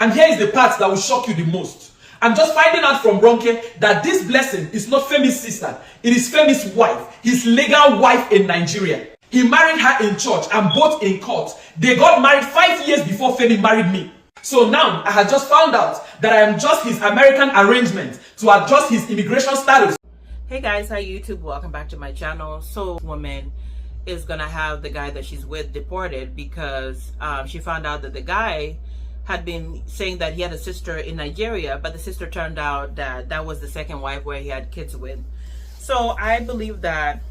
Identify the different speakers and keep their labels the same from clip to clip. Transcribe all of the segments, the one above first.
Speaker 1: And here is the part that will shock you the most. I'm just finding out from Ronke that this blessing is not Femi's sister. It is Femi's wife, his legal wife in Nigeria. He married her in church and both in court. They got married 5 years before Femi married me. So now I have just found out that I am just his American arrangement to adjust his immigration status.
Speaker 2: Hey guys, hi YouTube, welcome back to my channel. So woman is gonna have the guy that she's with deported because she found out that the guy had been saying that he had a sister in Nigeria, but the sister turned out that that was the second wife where he had kids with. So I believe that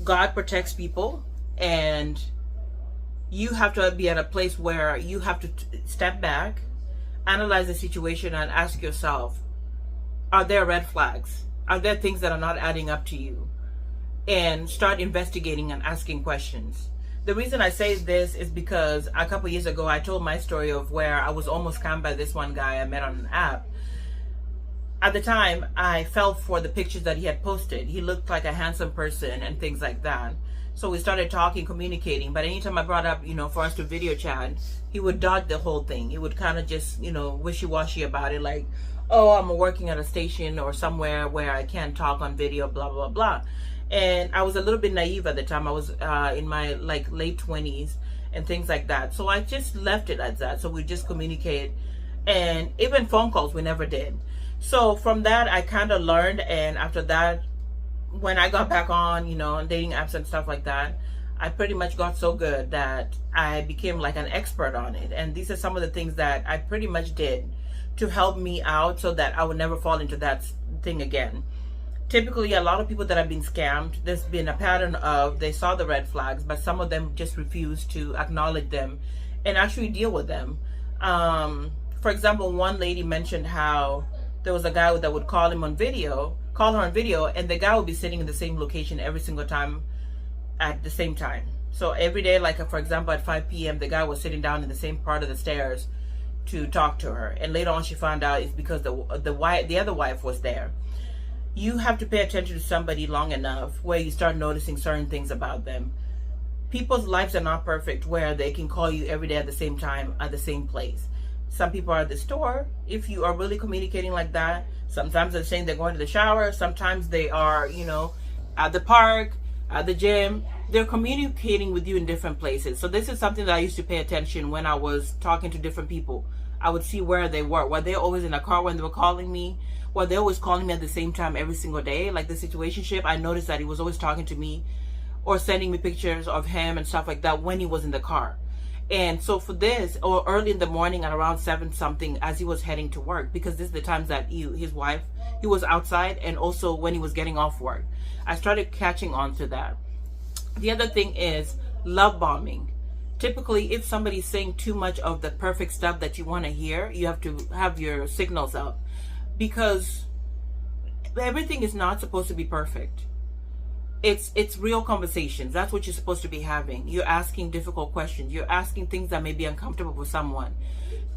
Speaker 2: God protects people, and you have to be at a place where you have to step back, analyze the situation, and ask yourself, are there red flags? Are there things that are not adding up to you? And start investigating and asking questions. The reason I say this is because a couple years ago, I told my story of where I was almost scammed by this one guy I met on an app. At the time, I fell for the pictures that he had posted. He looked like a handsome person and things like that. So we started talking, communicating. But anytime I brought up, for us to video chat, he would dodge the whole thing. He would kind of just, wishy-washy about it. Like, oh, I'm working at a station or somewhere where I can't talk on video, blah, blah, blah. And I was a little bit naive at the time. I was in my late 20s and things like that. So I just left it as that. So we just communicate, and even phone calls we never did. So from that, I kind of learned. And after that, when I got back on, dating apps and stuff like that, I pretty much got so good that I became like an expert on it. And these are some of the things that I pretty much did to help me out so that I would never fall into that thing again. Typically, a lot of people that have been scammed, there's been a pattern of they saw the red flags, but some of them just refuse to acknowledge them and actually deal with them. For example, one lady mentioned how there was a guy that would call her on video, and the guy would be sitting in the same location every single time at the same time. So every day, for example, at 5 p.m., the guy was sitting down in the same part of the stairs to talk to her. And later on, she found out it's because the other wife was there. You have to pay attention to somebody long enough where you start noticing certain things about them. People's lives are not perfect where they can call you every day at the same time at the same place. Some people are at the store. If you are really communicating like that, sometimes they're saying they're going to the shower. Sometimes they are, at the park, at the gym. They're communicating with you in different places. So this is something that I used to pay attention when I was talking to different people. I would see where they were. Were they always in a car when they were calling me? Were they always calling me at the same time every single day? Like the situationship, I noticed that he was always talking to me or sending me pictures of him and stuff like that when he was in the car. And so for this, or early in the morning at around 7 something as he was heading to work, because this is the times that his wife, he was outside, and also when he was getting off work. I started catching on to that. The other thing is love bombing. Typically, if somebody's saying too much of the perfect stuff that you want to hear, you have to have your signals up, because everything is not supposed to be perfect. It's real conversations. That's what you're supposed to be having. You're asking difficult questions. You're asking things that may be uncomfortable for someone.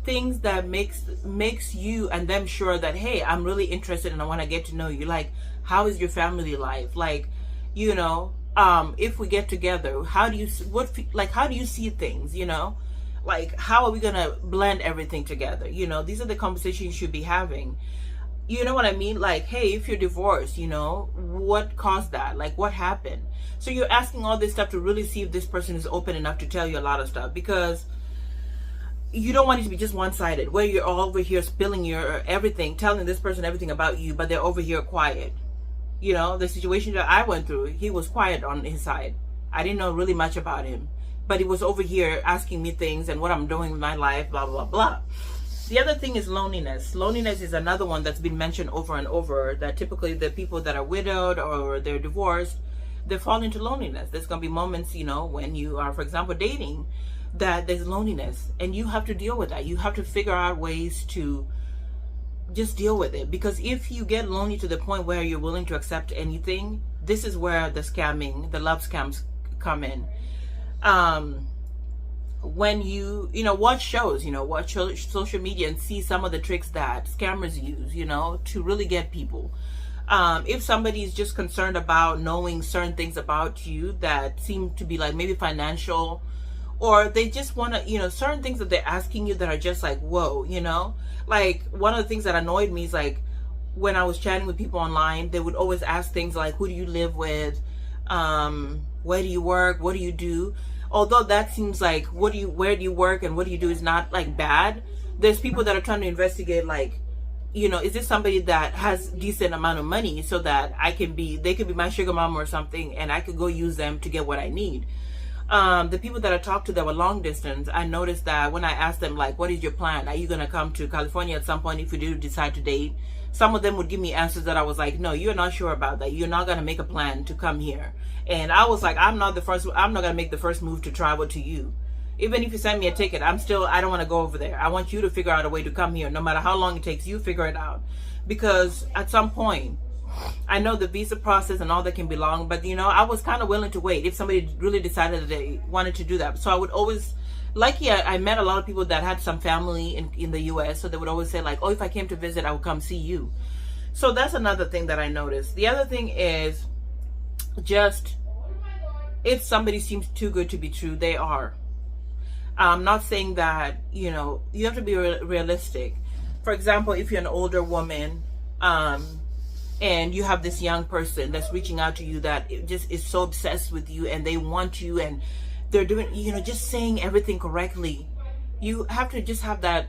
Speaker 2: Things that makes you and them sure that, hey, I'm really interested and I want to get to know you. Like, how is your family life? Like, if we get together, how do you see things? Like, how are we gonna blend everything together? These are the conversations you should be having. You know what I mean? Like, hey, if you're divorced, what caused that? Like, what happened? So you're asking all this stuff to really see if this person is open enough to tell you a lot of stuff, because you don't want it to be just one-sided, where you're all over here spilling your everything, telling this person everything about you, but they're over here quiet. The situation that I went through, he was quiet on his side. I didn't know really much about him, but he was over here asking me things and what I'm doing with my life, blah, blah, blah. The other thing is loneliness. Loneliness is another one that's been mentioned over and over, that typically the people that are widowed or they're divorced, they fall into loneliness. There's going to be moments, when you are, for example, dating, that there's loneliness, and you have to deal with that. You have to figure out ways to just deal with it, because if you get lonely to the point where you're willing to accept anything, this is where the love scams come in. When you watch shows, watch social media and see some of the tricks that scammers use, to really get people. If somebody is just concerned about knowing certain things about you that seem to be like maybe financial or they just want to, certain things that they're asking you that are just like, whoa, like one of the things that annoyed me is like when I was chatting with people online, they would always ask things like, who do you live with? Where do you work? What do you do? Although that seems like where do you work and what do you do is not like bad. There's people that are trying to investigate like, is this somebody that has decent amount of money so that they could be my sugar mama or something and I could go use them to get what I need. The people that I talked to that were long distance, I noticed that when I asked them like, what is your plan? Are you going to come to California at some point if you do decide to date? Some of them would give me answers that I was like, no, you're not sure about that. You're not going to make a plan to come here. And I was like, I'm not going to make the first move to travel to you. Even if you send me a ticket, I don't want to go over there. I want you to figure out a way to come here. No matter how long it takes, you figure it out. Because at some point, I know the visa process and all that can be long, but I was kind of willing to wait if somebody really decided that they wanted to do that. So I would always, I met a lot of people that had some family in the US, so they would always say like, oh, if I came to visit, I would come see you. So that's another thing that I noticed. The other thing is just, if somebody seems too good to be true, they are. I'm not saying that, you have to be realistic. For example, if you're an older woman, and you have this young person that's reaching out to you that just is so obsessed with you and they want you and they're doing, just saying everything correctly, you have to just have that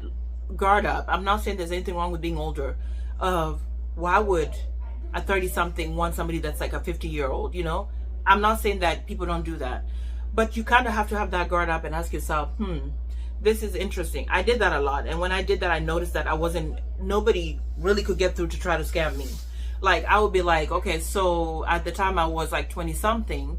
Speaker 2: guard up. I'm not saying there's anything wrong with being older. Why would a 30-something want somebody that's like a 50-year-old, I'm not saying that people don't do that. But you kind of have to have that guard up and ask yourself, this is interesting. I did that a lot. And when I did that, I noticed that nobody really could get through to try to scam me. Like, I would be like, okay, so at the time I was like 20-something.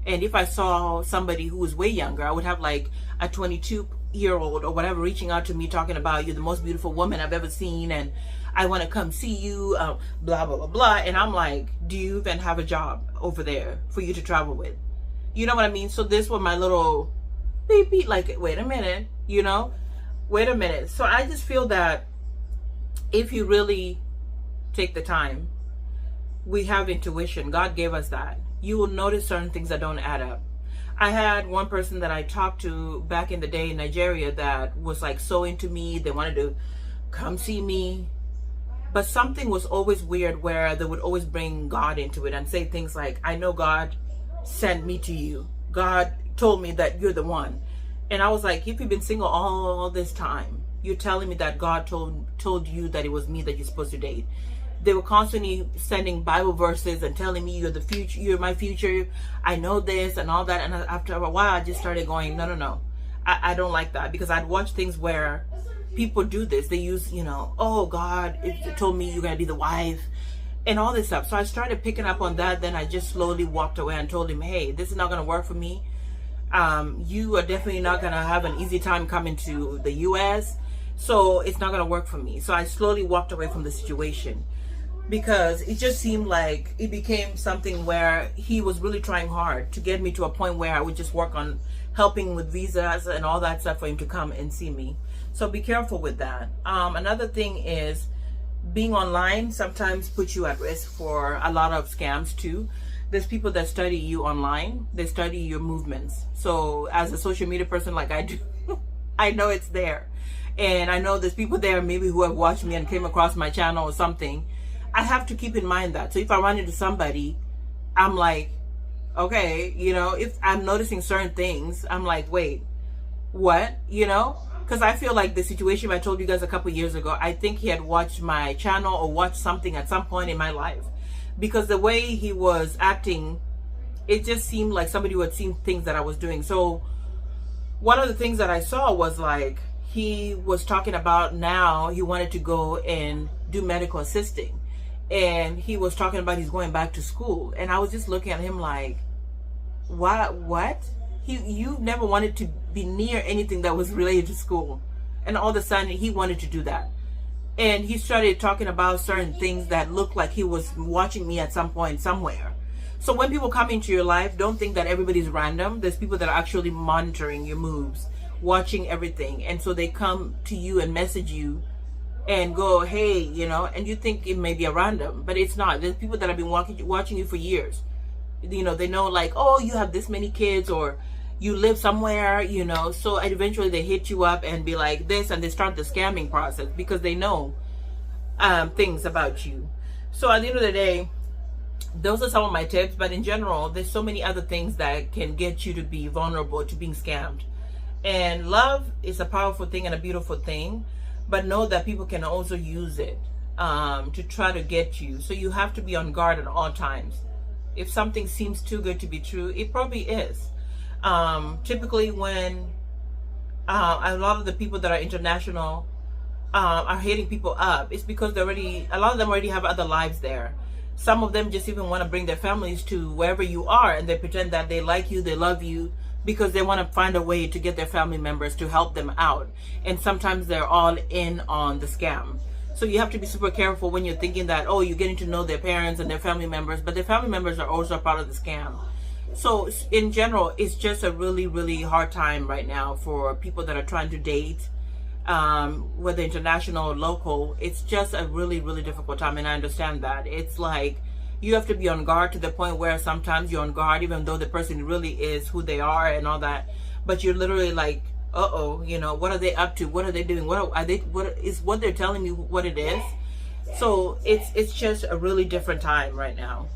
Speaker 2: And if I saw somebody who was way younger, I would have like a 22-year-old or whatever reaching out to me talking about, you're the most beautiful woman I've ever seen. And I want to come see you, blah, blah, blah, blah. And I'm like, do you even have a job over there for you to travel with? You know what I mean? So this was my little beep, beep, like, wait a minute, wait a minute. So I just feel that if you really take the time, we have intuition. God gave us that. You will notice certain things that don't add up. I had one person that I talked to back in the day in Nigeria that was like so into me. They wanted to come see me. But something was always weird where they would always bring God into it and say things like, I know God sent me to you. God told me that you're the one. And I was like, if you've been single all this time, you're telling me that God told you that it was me that you're supposed to date. They were constantly sending Bible verses and telling me you're the future, you're my future, I know this and all that. And after a while, I just started going, no. I don't like that, because I'd watch things where people do this. They use, oh, God it told me you're going to be the wife and all this stuff. So I started picking up on that. Then I just slowly walked away and told him, hey, this is not going to work for me. You are definitely not going to have an easy time coming to the US. So it's not going to work for me. So I slowly walked away from the situation, because it just seemed like it became something where he was really trying hard to get me to a point where I would just work on helping with visas and all that stuff for him to come and see me. So be careful with that. Another thing is, being online sometimes puts you at risk for a lot of scams too. There's people that study you online. They study your movements. So as a social media person like I do, I know it's there. And I know there's people there maybe who have watched me and came across my channel or something. I have to keep in mind that. So if I run into somebody, I'm like, okay, if I'm noticing certain things, I'm like, wait, what? Because I feel like the situation I told you guys a couple years ago, I think he had watched my channel or watched something at some point in my life. Because the way he was acting, it just seemed like somebody who had seen things that I was doing. So one of the things that I saw was like, he was talking about now he wanted to go and do medical assisting. And he was talking about he's going back to school. And I was just looking at him like, what? You never wanted to be near anything that was related to school. And all of a sudden he wanted to do that. And he started talking about certain things that looked like he was watching me at some point somewhere. So when people come into your life, don't think that everybody's random. There's people that are actually monitoring your moves, watching everything. And so they come to you and message you and go, hey, and you think it may be a random, but it's not. There's people that have been watching you for years. They know like, oh, you have this many kids, or you live somewhere, so eventually they hit you up and be like this, and they start the scamming process because they know things about you. So at the end of the day, those are some of my tips, but in general, there's so many other things that can get you to be vulnerable to being scammed. And love is a powerful thing and a beautiful thing, but know that people can also use it to try to get you. So you have to be on guard at all times. If something seems too good to be true, it probably is. Typically when a lot of the people that are international are hitting people up, it's because a lot of them already have other lives there. Some of them just even want to bring their families to wherever you are, and they pretend that they like you, they love you, because they want to find a way to get their family members to help them out. And sometimes they're all in on the scam. So you have to be super careful when you're thinking that, oh, you're getting to know their parents and their family members, but their family members are also a part of the scam. So in general, it's just a really, really hard time right now for people that are trying to date, whether international or local. It's just a really, really difficult time, and I understand that. It's like you have to be on guard to the point where sometimes you're on guard even though the person really is who they are and all that, but you're literally like, uh-oh, what are they up to? What are they doing? What is what they're telling me what it is? So it's just a really different time right now.